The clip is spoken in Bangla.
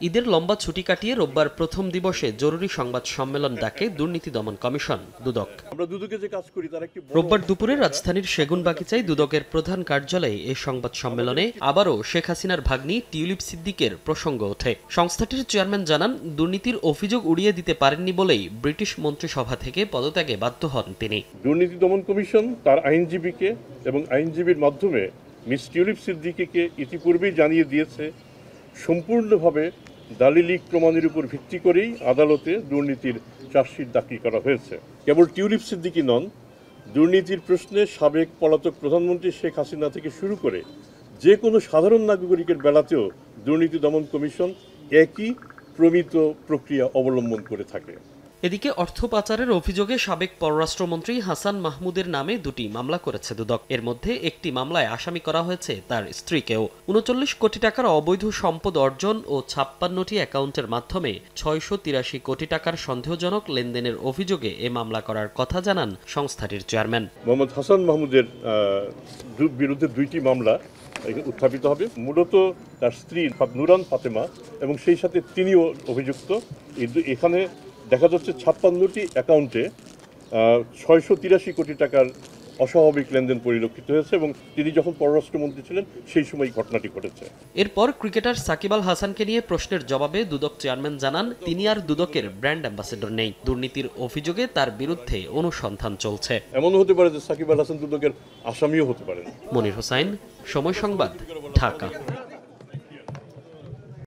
ঈদের লম্বা ছুটি কাটিয়ে রোববার প্রথম দিবসে জরুরি সংবাদ সম্মেলন ডাকে দুর্নীতি দমন কমিশন দুদক। রোববার দুপুরে রাজধানীর সেগুনবাগিচায় দুদকের প্রধান কার্যালয়ে এই সংবাদ সম্মেলনে আবারও শেখ হাসিনার ভাগ্নি টিউলিপ সিদ্দিকের প্রসঙ্গ ওঠে। সংস্থাটির চেয়ারম্যান জানান, দুর্নীতির অভিযোগ উড়িয়ে দিতে পারেননি বলেই ব্রিটিশ মন্ত্রিসভা থেকে পদত্যাগে বাধ্য হন তিনি। দুর্নীতি দমন কমিশন তার আইনজীবীকে এবং আইনজীবীর মাধ্যমে মিস টিউলিপ সিদ্দিকীকে ইতিপূর্বেই জানিয়ে দিয়েছে সম্পূর্ণভাবে দালিলিক প্রমাণের উপর ভিত্তি করেই আদালতে দুর্নীতির চার্জশিট দাখিল করা হয়েছে। কেবল টিউলিপ সিদ্দিকী নন, দুর্নীতির প্রশ্নে সাবেক পলাতক প্রধানমন্ত্রী শেখ হাসিনা থেকে শুরু করে যে কোনো সাধারণ নাগরিকের বেলাতেও দুর্নীতি দমন কমিশন একই প্রমিত প্রক্রিয়া অবলম্বন করে থাকে। এদিকে অর্থ পাচারের অভিযোগে সাবেক পররাষ্ট্রমন্ত্রী হাসান মাহমুদের নামে দুটি মামলা করেছে দুদক। এর মধ্যে একটি মামলায় আসামি করা হয়েছে তার স্ত্রীকেও। ৩৯ কোটি টাকার অবৈধ সম্পদ অর্জন ও ৫৬টি অ্যাকাউন্টের মাধ্যমে ৬৮৩ কোটি টাকার সন্দেহজনক লেনদেনের অভিযোগে এ মামলা করার কথা জানান সংস্থাটির চেয়ারম্যান। মোহাম্মদ হাসান মাহমুদের বিরুদ্ধে দুইটি মামলা উত্থাপিত হবে। মূলত তার স্ত্রী নুরান ফাতেমা এবং সেই সাথে তিনিও অভিযুক্ত। এখানে দেখা যাচ্ছে ৫৬টি অ্যাকাউন্টে ৬৮৩ কোটি টাকার অস্বাভাবিক লেনদেন পরিলক্ষিত হয়েছে এবং তিনি যখন পররাষ্ট্রমন্ত্রী ছিলেন সেই সময় ঘটনাটি ঘটেছে। এরপর ক্রিকেটার সাকিব আল হাসানকে নিয়ে প্রশ্নের জবাবে দুদক চেয়ারম্যান জানান, তিনি আর দুদকের ব্র্যান্ড অ্যাম্বাসেডর নেই। দুর্নীতির অভিযোগে তার বিরুদ্ধে অনুসন্ধান চলছে। এমনও হতে পারে যে সাকিব আল হাসান দুদকের আসামিও হতে পারেন। মনির হোসাইন, সময় সংবাদ, ঢাকা।